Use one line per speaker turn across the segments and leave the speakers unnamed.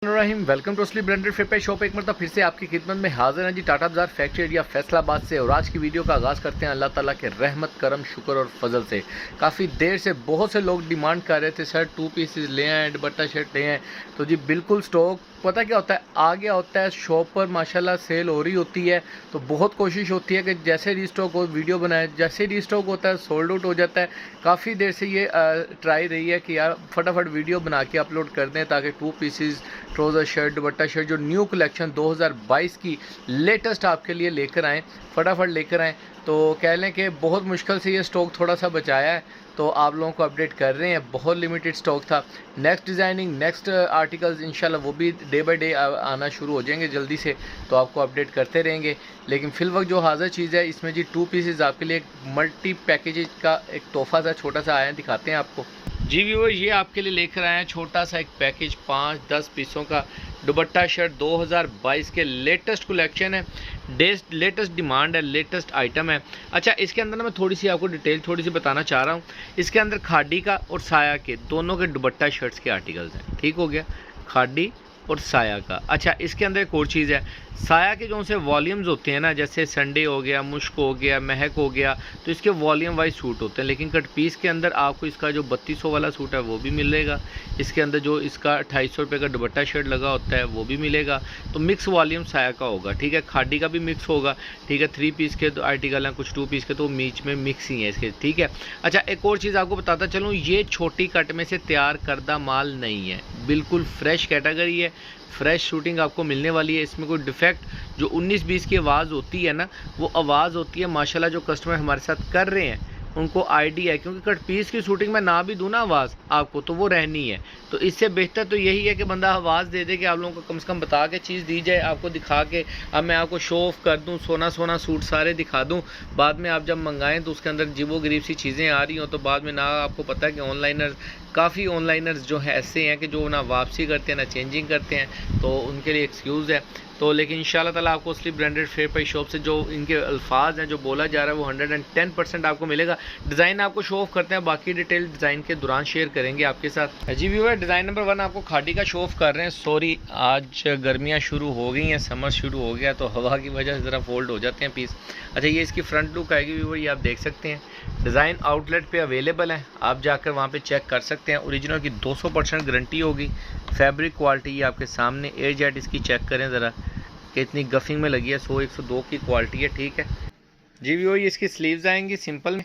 Rahim welcome to sleep branded फिर पे shop एक मरतबा फिर से आपकी खिदमत में हाजिर हैं जी टाटा बाजार फैक्ट्री एरिया फैसलाबाद से। और आज की वीडियो का आगाज़ करते हैं अल्लाह ताला के रहमत करम शुक्र और फजल से। काफ़ी देर से बहुत से लोग डिमांड कर रहे थे सर 2 पीसेस ले आए, दुपट्टा शर्ट ले आए। तो जी बिल्कुल स्टॉक पता क्या होता है आ गया होता है, शॉप पर माशाल्लाह सेल हो रही होती है तो बहुत कोशिश होती है कि जैसे रीस्टॉक हो वीडियो बनाए, जैसे रीस्टॉक होता है सोल्ड आउट हो जाता है। काफ़ी देर से ये ट्राई रही है कि यार फटाफट वीडियो बना के अपलोड कर दें ताकि 2 पीसेस ट्राउज़र शर्ट दुपट्टा शर्ट जो न्यू कलेक्शन 2022 की लेटेस्ट आपके लिए लेकर आएँ, फटाफट लेकर आएँ। तो कह लें कि बहुत मुश्किल से ये स्टॉक थोड़ा सा बचाया है तो आप लोगों को अपडेट कर रहे हैं। बहुत लिमिटेड स्टॉक था। नेक्स्ट डिज़ाइनिंग नेक्स्ट आर्टिकल्स इंशाल्लाह वो भी डे बाय डे आना शुरू हो जाएंगे जल्दी से, तो आपको अपडेट करते रहेंगे। लेकिन फिल वक्त जो हाज़िर चीज़ है इसमें जी 2 पीसेस आपके लिए एक मल्टी पैकेज का एक तोहफ़ा सा छोटा सा आया है, दिखाते हैं आपको। जी व्यूअर ये आपके लिए लेकर आए हैं छोटा सा एक पैकेज 5-10 पीसों का दुपट्टा शर्ट 2022 के लेटेस्ट कलेक्शन है, लेटेस्ट डिमांड है, लेटेस्ट आइटम है। अच्छा इसके अंदर ना मैं थोड़ी सी आपको डिटेल थोड़ी सी बताना चाह रहा हूँ। इसके अंदर खादी का और साया के दोनों के दुपट्टा शर्ट्स के आर्टिकल्स हैं, ठीक हो गया, खादी और साया का। अच्छा इसके अंदर एक और चीज़ है, साया के जो से वॉल्यूम्स होते हैं ना, जैसे संडे हो गया, मुश्क हो गया, महक हो गया, तो इसके वॉल्यूम वाइज सूट होते हैं। लेकिन कट पीस के अंदर आपको इसका जो 3200 वाला सूट है वो भी मिलेगा। इसके अंदर जो इसका 250 रुपये का दुपट्टा शर्ट लगा होता है वो भी मिलेगा। तो मिक्स वॉल्यूम साया का होगा, ठीक है। खादी का भी मिक्स होगा, ठीक है। 3 पीस के आर्टिकल हैं, कुछ 2 पीस के, तो बीच में मिक्स ही है इसके, ठीक है। अच्छा एक और चीज़ आपको बताता चलूँ, ये छोटी कट में से तैयार करदा माल नहीं है, बिल्कुल फ्रेश कैटेगरी है, फ्रेश शूटिंग आपको मिलने वाली है। इसमें कोई डिफेक्ट जो 19-20 की आवाज़ होती है ना, वो आवाज़ होती है माशाल्लाह जो कस्टमर हमारे साथ कर रहे हैं उनको आइडिया है, क्योंकि कट पीस की शूटिंग में ना भी दूँ ना आवाज़ आपको तो वो रहनी है। तो इससे बेहतर तो यही है कि बंदा आवाज़ दे दे कि आप लोगों को कम से कम बता के चीज़ दी जाए, आपको दिखा के। अब मैं आपको शो ऑफ कर दूँ, सोना सोना सूट सारे दिखा दूँ, बाद में आप जब मंगाएं तो उसके अंदर जीवो गरीब सी चीज़ें आ रही हों तो बाद में ना आपको पता है कि ऑनलाइनर काफ़ी ऑनलाइनर्स जो है ऐसे हैं कि जो ना वापसी करते हैं ना चेंजिंग करते हैं, तो उनके लिए एक्सक्यूज़ है। तो लेकिन इंशाल्लाह ताला आपको sleep branded fair price shop से जो इनके अल्फाज हैं जो बोला जा रहा है वो 110% आपको मिलेगा। डिज़ाइन आपको शो ऑफ करते हैं, बाकी डिटेल डिज़ाइन के दौरान शेयर करेंगे आपके साथ। जी व्यूअर डिज़ाइन नंबर 1 आपको खादी का शो ऑफ कर रहे हैं। सॉरी आज गर्मियाँ शुरू हो गई हैं, समर शुरू हो गया तो हवा की वजह से ज़रा फोल्ड हो जाते हैं पीस। अच्छा ये इसकी फ्रंट लुक आएगी व्यूअर, ये आप देख सकते हैं। डिज़ाइन आउटलेट पे अवेलेबल है, आप जाकर वहाँ पे चेक कर सकते हैं। ओरिजिनल की 200% गारंटी होगी। फैब्रिक क्वालिटी ये आपके सामने, एयर जेट इसकी चेक करें ज़रा कि इतनी गफिंग में लगी है, 100-102 की क्वालिटी है, ठीक है जी। वो ये इसकी स्लीव्स आएंगी सिंपल में,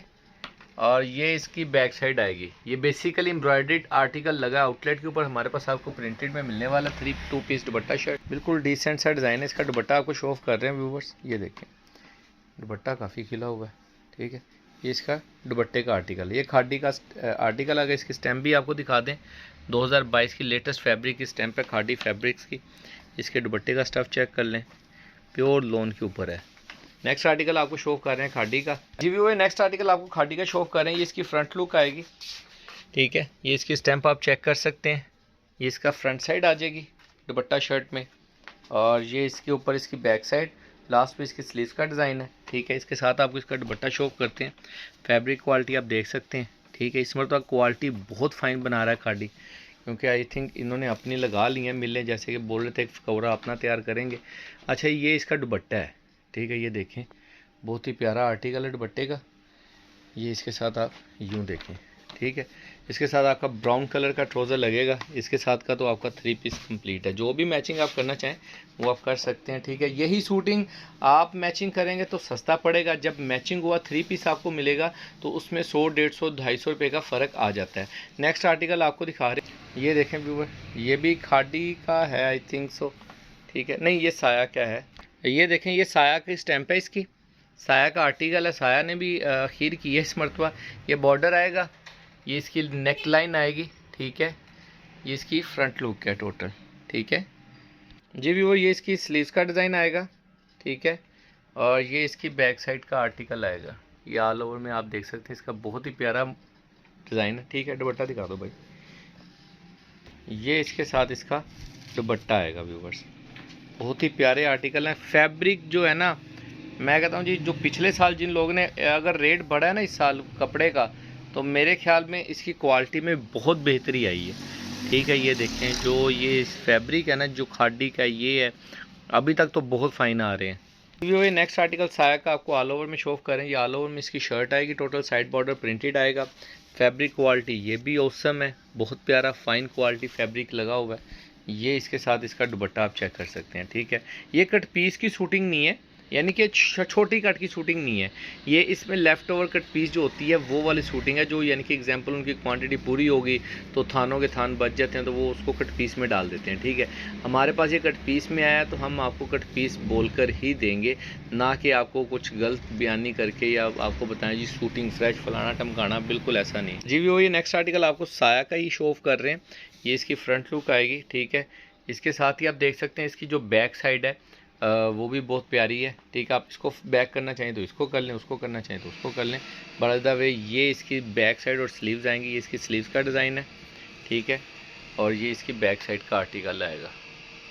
और ये इसकी बैक साइड आएगी। ये बेसिकली एम्ब्रॉयडर्ड आर्टिकल लगा आउटलेट के ऊपर, हमारे पास आपको प्रिंटेड में मिलने वाला 2 पीस दुपट्टा शर्ट, बिल्कुल डिसेंट सा डिज़ाइन है। इसका दुपट्टा आपको शो ऑफ कर रहे हैं व्यूवर्स, ये देखें दुपट्टा काफ़ी खिला हुआ है, ठीक है। ये इसका दुपट्टे का आर्टिकल है, ये खादी का आर्टिकल आ गया। इसकी स्टैम्प भी आपको दिखा दें, 2022 की लेटेस्ट फैब्रिक की स्टैम्प है खादी फैब्रिक्स की। इसके दुपट्टे का स्टफ़ चेक कर लें, प्योर लोन के ऊपर है। नेक्स्ट आर्टिकल आपको शो ऑफ कर रहे हैं खादी का जी भी, वही नेक्स्ट आर्टिकल आपको खादी का शो ऑफ कर रहे हैं। ये इसकी फ्रंट लुक आएगी, ठीक है। ये इसकी स्टैम्प आप चेक कर सकते हैं, ये इसका फ्रंट साइड आ जाएगी दुपट्टा शर्ट में, और ये इसके ऊपर इसकी बैक साइड, लास्ट पे इसकी स्लीव्स का डिज़ाइन है, ठीक है। इसके साथ आपको इसका दुपट्टा शो ऑफ करते हैं। फैब्रिक क्वालिटी आप देख सकते हैं, ठीक है। इसमें तो क्वालिटी बहुत फाइन बना रहा है खादी, क्योंकि आई थिंक इन्होंने अपनी लगा ली है मिलें, जैसे कि बोल रहे थे कवरा अपना तैयार करेंगे। अच्छा ये इसका दुपट्टा है, ठीक है। ये देखें बहुत ही प्यारा आर्टिकल है दुपट्टे का। ये इसके साथ आप यूँ देखें, ठीक है। इसके साथ आपका ब्राउन कलर का ट्राउज़र लगेगा, इसके साथ का तो आपका 3 पीस कंप्लीट है। जो भी मैचिंग आप करना चाहें वो आप कर सकते हैं, ठीक है। यही सूटिंग आप मैचिंग करेंगे तो सस्ता पड़ेगा, जब मैचिंग हुआ 3 पीस आपको मिलेगा तो उसमें 100, 150, 250 रुपये का फ़र्क आ जाता है। नेक्स्ट आर्टिकल आपको दिखा रहे हैं, ये देखें व्यूअर, ये भी खादी का है आई थिंक सो, ठीक है। नहीं ये साया क्या है, ये देखें ये साया की स्टैम्प है, इसकी साया का आर्टिकल है। साया ने भी खीर की है इस मरतबा। ये बॉर्डर आएगा, ये इसकी नेक लाइन आएगी, ठीक है। ये इसकी फ्रंट लुक है टोटल, ठीक है जी भी। वो ये इसकी स्लीव्स का डिज़ाइन आएगा, ठीक है। और ये इसकी बैक साइड का आर्टिकल आएगा, ये ऑल ओवर में आप देख सकते हैं। इसका बहुत ही प्यारा डिज़ाइन है, ठीक है। दुपट्टा दिखा दो भाई, ये इसके साथ इसका दुपट्टा आएगा व्यूवर्स। बहुत ही प्यारे आर्टिकल हैं। फैब्रिक जो है ना, मैं कहता हूँ जी जो पिछले साल जिन लोगों ने अगर रेट बढ़ा है ना इस साल कपड़े का, तो मेरे ख्याल में इसकी क्वालिटी में बहुत बेहतरी आई है। ठीक है, ये देखें जो ये फैब्रिक है ना, जो खादी का ये है, अभी तक तो बहुत फाइन आ रहे हैं। ये नेक्स्ट आर्टिकल साया का आपको ऑल ओवर में शो करें। ये ऑल ओवर में इसकी शर्ट आएगी, टोटल साइड बॉर्डर प्रिंटेड आएगा। फैब्रिक क्वालिटी ये भी औसम है, बहुत प्यारा फाइन क्वालिटी फैब्रिक लगा हुआ है। ये इसके साथ इसका दुपट्टा आप चेक कर सकते हैं। ठीक है, ये कट पीस की शूटिंग नहीं है, यानी कि छोटी कट की शूटिंग नहीं है, ये इसमें लेफ़्ट ओवर कट पीस जो होती है वो वाली शूटिंग है, जो यानी कि एग्जांपल उनकी क्वांटिटी पूरी होगी तो थानों के थान बच जाते हैं तो वो उसको कट पीस में डाल देते हैं। ठीक है, हमारे पास ये कट पीस में आया तो हम आपको कट पीस बोलकर ही देंगे, ना कि आपको कुछ गलत बयानी करके या आपको बताएं जी शूटिंग फ्रेश फलाना टमकाना, बिल्कुल ऐसा नहीं जी। वो ये नेक्स्ट आर्टिकल आपको साया का ही शो ऑफ कर रहे हैं। ये इसकी फ्रंट लुक आएगी। ठीक है, इसके साथ ही आप देख सकते हैं इसकी जो बैक साइड है वो भी बहुत प्यारी है। ठीक है, आप इसको बैक करना चाहें तो इसको कर लें, उसको करना चाहें तो उसको कर लें। बाय द वे ये इसकी बैक साइड और स्लीव्स आएंगी, ये इसकी स्लीव्स का डिज़ाइन है। ठीक है, और ये इसकी बैक साइड का आर्टिकल आएगा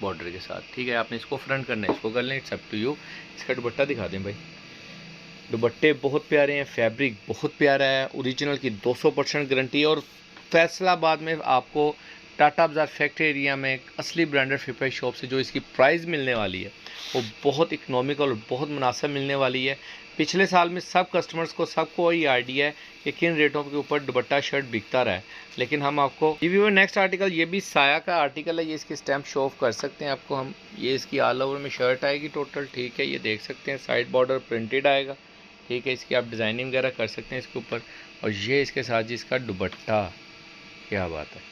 बॉर्डर के साथ। ठीक है, आपने इसको फ्रंट करना है, इसको कर लें, इट्स अप टू यू। इसका दुपट्टा दिखा दें भाई। दुपट्टे बहुत प्यारे हैं, फैब्रिक बहुत प्यारा है, ओरिजिनल की 200% गारंटी। और फैसलाबाद में आपको टाटा बाज़ार फैक्ट्री एरिया में एक असली ब्रांडेड फुटवेयर शॉप से जो इसकी प्राइस मिलने वाली है वो बहुत इकनॉमिकल और बहुत मुनासिब मिलने वाली है। पिछले साल में सब कस्टमर्स को सबको ये आइडिया है कि किन रेटों के ऊपर दुपट्टा शर्ट बिकता रहा है, लेकिन हम आपको ये नेक्स्ट आर्टिकल, ये भी साया का आर्टिकल है। ये इसकी स्टैम्प शो ऑफ कर सकते हैं आपको हम। ये इसकी ऑल ओवर में शर्ट आएगी टोटल। ठीक है, ये देख सकते हैं साइड बॉर्डर प्रिंटेड आएगा। ठीक है, इसकी आप डिज़ाइनिंग वगैरह कर सकते हैं इसके ऊपर। और ये इसके साथ जी इसका दुपट्टा, क्या बात है।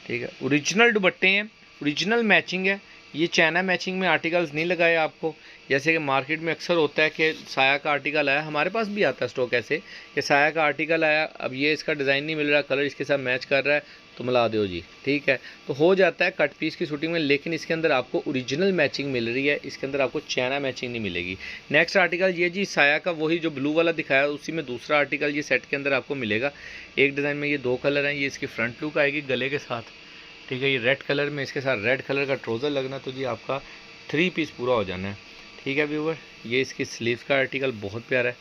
ठीक है, ओरिजिनल दुपट्टे हैं, ओरिजिनल मैचिंग है। ये चाइना मैचिंग में आर्टिकल्स नहीं लगाए आपको, जैसे कि मार्केट में अक्सर होता है कि साया का आर्टिकल आया, हमारे पास भी आता है स्टॉक ऐसे कि साया का आर्टिकल आया, अब ये इसका डिज़ाइन नहीं मिल रहा, कलर इसके साथ मैच कर रहा है तो मिला दो जी। ठीक है, तो हो जाता है कट पीस की शूटिंग में, लेकिन इसके अंदर आपको ओरिजिनल मैचिंग मिल रही है, इसके अंदर आपको चाइना मैचिंग नहीं मिलेगी। नेक्स्ट आर्टिकल ये जी साया का वही जो ब्लू वाला दिखाया, उसी में दूसरा आर्टिकल ये सेट के अंदर आपको मिलेगा। एक डिज़ाइन में ये दो कलर हैं। ये इसकी फ्रंट लुक आएगी गले के साथ। ठीक है, ये रेड कलर में इसके साथ रेड कलर का ट्राउज़र लगना तो जी आपका 3 पीस पूरा हो जाना है। ठीक है व्यूवर, ये इसकी स्लीव्स का आर्टिकल बहुत प्यारा है।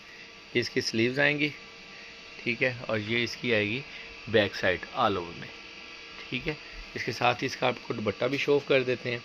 ये इसकी स्लीव्स आएंगी। ठीक है, और ये इसकी आएगी बैक साइड ऑल ओवर में। ठीक है, इसके साथ ही इसका आपको दुपट्टा भी शो ऑफ कर देते हैं।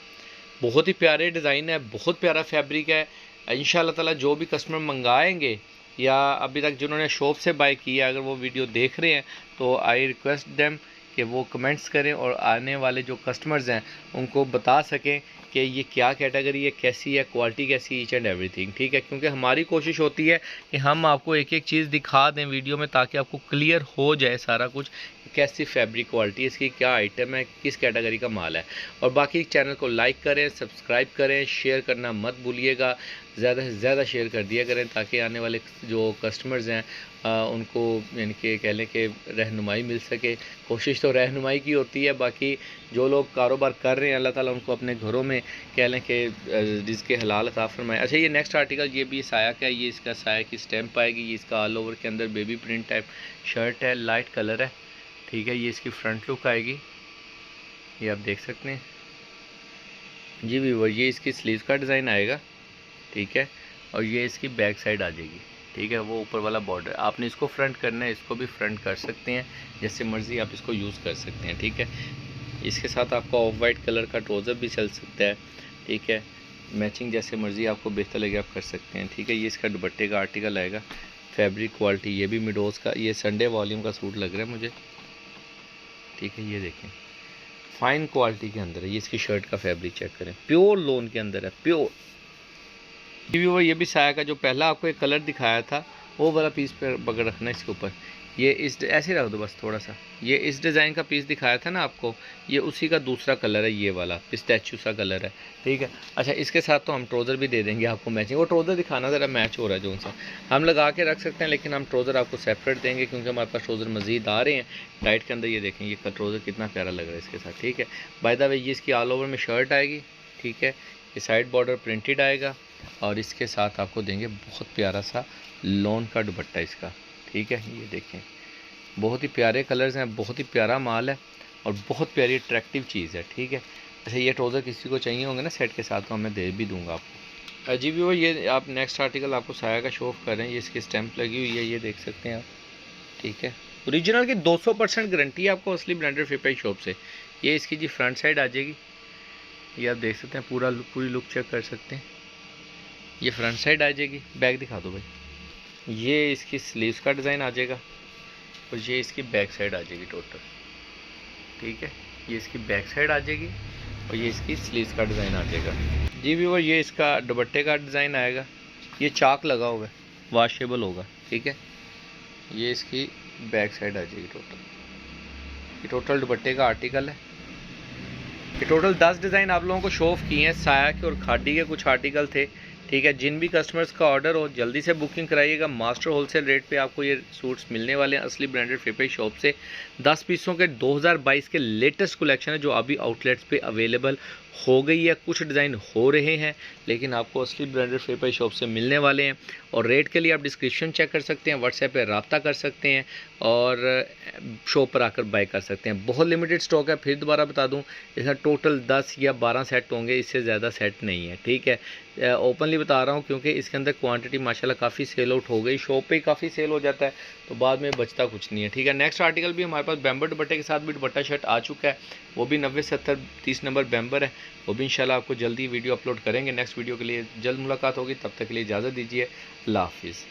बहुत ही प्यारे डिज़ाइन है, बहुत प्यारा फैब्रिक है। इंशाल्लाह ताला जो भी कस्टमर मंगाएंगे या अभी तक जिन्होंने शॉप से बाय किया, अगर वो वीडियो देख रहे हैं तो आई रिक्वेस्ट देम कि वो कमेंट्स करें और आने वाले जो कस्टमर्स हैं उनको बता सकें कि ये क्या कैटेगरी है, कैसी है, क्वालिटी कैसी, ईच एंड एवरीथिंग। ठीक है, क्योंकि हमारी कोशिश होती है कि हम आपको एक एक चीज़ दिखा दें वीडियो में, ताकि आपको क्लियर हो जाए सारा कुछ, कैसी फैब्रिक क्वालिटी है इसकी, क्या आइटम है, किस कैटेगरी का माल है। और बाकी चैनल को लाइक करें, सब्सक्राइब करें, शेयर करना मत भूलिएगा, ज़्यादा से ज़्यादा शेयर कर दिया करें ताकि आने वाले जो कस्टमर्स हैं उनको यानी कि कह लें कि रहनुमाई मिल सके। कोशिश तो रहनुमाई की होती है, बाकी जो लोग कारोबार कर रहे हैं अल्लाह ताला उनको अपने घरों में कह लें कि रिज़्क़ हलाल अता फरमाए। अच्छा, ये नेक्स्ट आर्टिकल ये भी साया का है। ये इसका साया की स्टैम्प आएगी। ये इसका ऑल ओवर के अंदर बेबी प्रिंट टाइप शर्ट है, लाइट कलर है। ठीक है, ये इसकी फ्रंट लुक आएगी, ये आप देख सकते हैं जी व्यूअर। ये इसकी स्लीव्स का डिज़ाइन आएगा। ठीक है, और ये इसकी बैक साइड आ जाएगी। ठीक है, वो ऊपर वाला बॉर्डर आपने इसको फ्रंट करना है, इसको भी फ्रंट कर सकते हैं, जैसे मर्ज़ी आप इसको यूज़ कर सकते हैं। ठीक है, इसके साथ आपका ऑफ वाइट कलर का ट्राउज़र भी चल सकता है। ठीक है, मैचिंग जैसे मर्ज़ी आपको बेहतर लगे आप कर सकते हैं। ठीक है, ये इसका दुपट्टे का आर्टिकल आएगा। फैब्रिक क्वालिटी ये भी मिडोज़ का, ये संडे वॉल्यूम का सूट लग रहा है मुझे। ठीक है, ये देखें फाइन क्वालिटी के अंदर है। ये इसकी शर्ट का फैब्रिक चेक करें, प्योर लोन के अंदर है, प्योर। ये भी साया का जो पहला आपको एक कलर दिखाया था वो वाला पीस पर पकड़ रखना इसके ऊपर। ये इस ऐसे रख दो बस थोड़ा सा। ये इस डिज़ाइन का पीस दिखाया था ना आपको, ये उसी का दूसरा कलर है, ये वाला पिस्टैच्यू सा कलर है। ठीक है, अच्छा इसके साथ तो हम ट्राउज़र भी दे देंगे आपको मैचिंग। वो ट्राउज़र दिखाना ज़रा मैच हो रहा है जो सा हम लगा के रख सकते हैं, लेकिन हम ट्राउज़र आपको सेपरेट देंगे क्योंकि हमारे पास ट्राउज़र मज़ीद आ रहे हैं टाइट के अंदर। ये देखें ये ट्राउज़र कितना प्यारा लग रहा है इसके साथ। ठीक है, बाय द वे ये इसकी ऑल ओवर में शर्ट आएगी। ठीक है, ये साइड बॉर्डर प्रिंटेड आएगा और इसके साथ आपको देंगे बहुत प्यारा सा लॉन का दुपट्टा इसका। ठीक है, ये देखें बहुत ही प्यारे कलर्स हैं, बहुत ही प्यारा माल है और बहुत प्यारी अट्रैक्टिव चीज़ है। ठीक है, अच्छा ये ट्राउज़र किसी को चाहिए होंगे ना सेट के साथ तो मैं दे भी दूंगा आपको। जी वो ये आप नेक्स्ट आर्टिकल आपको साया का शो ऑफ कर रहे हैं। ये इसकी स्टैम्प लगी हुई है, ये देख सकते हैं आप। ठीक है, ओरिजिनल की 200% गारंटी है आपको असली ब्रांडेड फिर पाई शॉप से। ये इसकी जी फ्रंट साइड आ जाएगी, ये आप देख सकते हैं, पूरी लुक चेक कर सकते हैं। ये फ्रंट साइड आ जाएगी। बैक दिखा दो भाई। ये इसकी स्लीव्स का डिज़ाइन आ जाएगा और ये इसकी बैक साइड आ जाएगी टोटल, ठीक है। ये इसकी बैक साइड आ जाएगी और ये इसकी स्लीव्स का डिज़ाइन आ जाएगा जी व्यूअर। ये इसका दुपट्टे का डिज़ाइन आएगा, ये चाक लगा हुआ है, वॉशेबल होगा, ठीक है। ये इसकी बैक साइड आ जाएगी टोटल। ये टोटल दुपट्टे का आर्टिकल है। ये टोटल 10 डिज़ाइन आप लोगों को शो ऑफ किए हैं। साया के और खादी के कुछ आर्टिकल थे, ठीक है। जिन भी कस्टमर्स का ऑर्डर हो जल्दी से बुकिंग कराइएगा। मास्टर होलसेल रेट पे आपको ये सूट्स मिलने वाले हैं असली ब्रांडेड फिर पाई शॉप से। 10 पीसों के 2022 के लेटेस्ट कलेक्शन है जो अभी आउटलेट्स पे अवेलेबल हो गई है। कुछ डिज़ाइन हो रहे हैं लेकिन आपको असली ब्रांडेड फिर पाई शॉप से मिलने वाले हैं। और रेट के लिए आप डिस्क्रिप्शन चेक कर सकते हैं, व्हाट्सएप पे रब्ता कर सकते हैं और शॉप पर आकर बाय कर सकते हैं। बहुत लिमिटेड स्टॉक है, फिर दोबारा बता दूं, इसका टोटल 10 या 12 सेट होंगे, इससे ज़्यादा सेट नहीं है, ठीक है। ओपनली बता रहा हूँ क्योंकि इसके अंदर क्वांटिटी माशाल्लाह काफ़ी सेल आउट हो गई। शॉप पे ही काफ़ी सेल हो जाता है तो बाद में बचता कुछ नहीं है, ठीक है। नेक्स्ट आर्टिकल भी हमारे पास बैम्बर दुपट्टे के साथ भी दुपट्टा शर्ट आ चुका है, वो भी 90 70 30 नंबर बैम्बर है। वो भी इंशाल्लाह आपको जल्दी वीडियो अपलोड करेंगे। नेक्स्ट वीडियो के लिए जल्द मुलाकात होगी, तब तक के लिए इजाज़त दीजिए। अल्लाह हाफिज़।